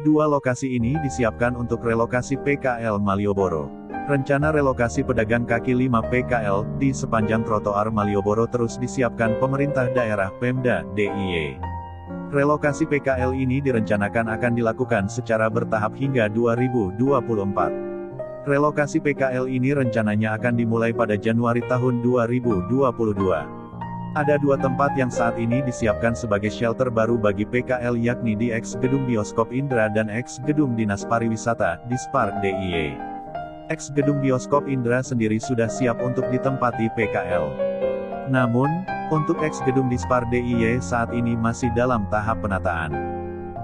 Dua lokasi ini disiapkan untuk relokasi PKL Malioboro. Rencana relokasi pedagang kaki lima PKL di sepanjang trotoar Malioboro terus disiapkan pemerintah daerah Pemda DIY. Relokasi PKL ini direncanakan akan dilakukan secara bertahap hingga 2024. Relokasi PKL ini rencananya akan dimulai pada Januari tahun 2022. Ada dua tempat yang saat ini disiapkan sebagai shelter baru bagi PKL yakni di X Gedung Bioskop Indra dan X Gedung Dinas Pariwisata, Dispark DIY. X Gedung Bioskop Indra sendiri sudah siap untuk ditempati PKL. Namun, untuk X Gedung Dispark DIY saat ini masih dalam tahap penataan.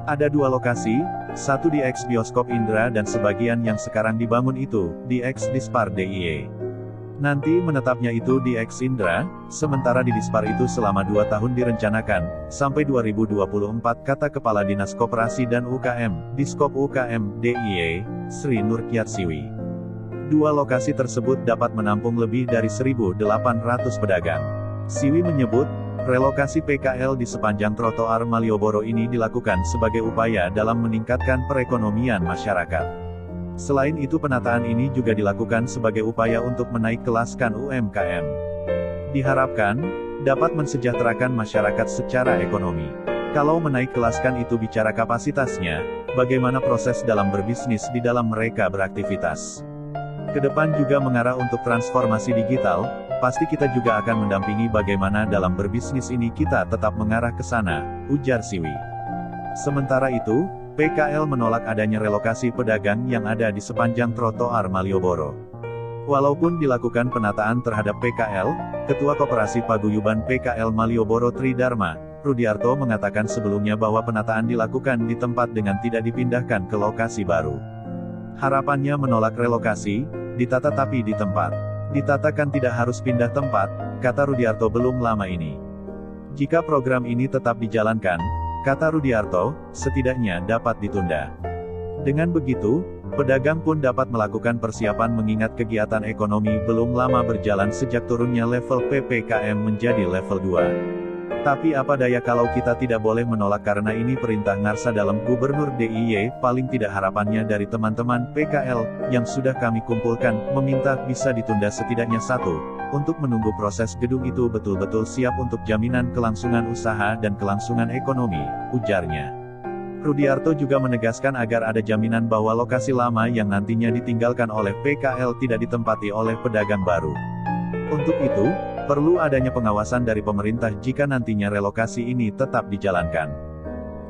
Ada dua lokasi, satu di X Bioskop Indra dan sebagian yang sekarang dibangun itu, di X Dispark DIY. Nanti menetapnya itu di X Indra, sementara di Dispar itu selama 2 tahun direncanakan, sampai 2024 kata Kepala Dinas Koperasi dan UKM, Diskop UKM, DIY, Sri Nurkiatsiwi. Dua lokasi tersebut dapat menampung lebih dari 1.800 pedagang. Siwi menyebut, relokasi PKL di sepanjang trotoar Malioboro ini dilakukan sebagai upaya dalam meningkatkan perekonomian masyarakat. Selain itu penataan ini juga dilakukan sebagai upaya untuk menaik kelaskan UMKM. Diharapkan, dapat mensejahterakan masyarakat secara ekonomi. Kalau menaik kelaskan itu bicara kapasitasnya, bagaimana proses dalam berbisnis di dalam mereka beraktivitas. Kedepan juga mengarah untuk transformasi digital, pasti kita juga akan mendampingi bagaimana dalam berbisnis ini kita tetap mengarah ke sana, ujar Siwi. Sementara itu, PKL menolak adanya relokasi pedagang yang ada di sepanjang trotoar Malioboro. Walaupun dilakukan penataan terhadap PKL, Ketua Koperasi Paguyuban PKL Malioboro Tridharma, Rudiarto mengatakan sebelumnya bahwa penataan dilakukan di tempat dengan tidak dipindahkan ke lokasi baru. Harapannya menolak relokasi, ditata tapi di tempat. Ditata kan tidak harus pindah tempat, kata Rudiarto belum lama ini. Jika program ini tetap dijalankan, kata Rudiarto, setidaknya dapat ditunda. Dengan begitu, pedagang pun dapat melakukan persiapan mengingat kegiatan ekonomi belum lama berjalan sejak turunnya level PPKM menjadi level 2. Tapi apa daya kalau kita tidak boleh menolak karena ini perintah ngarsa dalam Gubernur DIY, paling tidak harapannya dari teman-teman PKL, yang sudah kami kumpulkan, meminta bisa ditunda setidaknya 1. Untuk menunggu proses gedung itu betul-betul siap untuk jaminan kelangsungan usaha dan kelangsungan ekonomi, ujarnya. Rudiarto juga menegaskan agar ada jaminan bahwa lokasi lama yang nantinya ditinggalkan oleh PKL tidak ditempati oleh pedagang baru. Untuk itu, perlu adanya pengawasan dari pemerintah jika nantinya relokasi ini tetap dijalankan.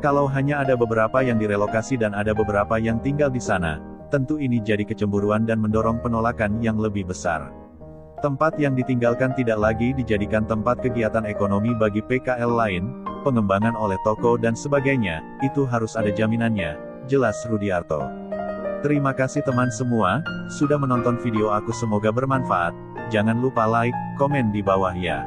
Kalau hanya ada beberapa yang direlokasi dan ada beberapa yang tinggal di sana, tentu ini jadi kecemburuan dan mendorong penolakan yang lebih besar. Tempat yang ditinggalkan tidak lagi dijadikan tempat kegiatan ekonomi bagi PKL lain, pengembangan oleh toko dan sebagainya, itu harus ada jaminannya, jelas Rudiarto. Terima kasih teman semua, sudah menonton video aku semoga bermanfaat, jangan lupa like, komen di bawah ya.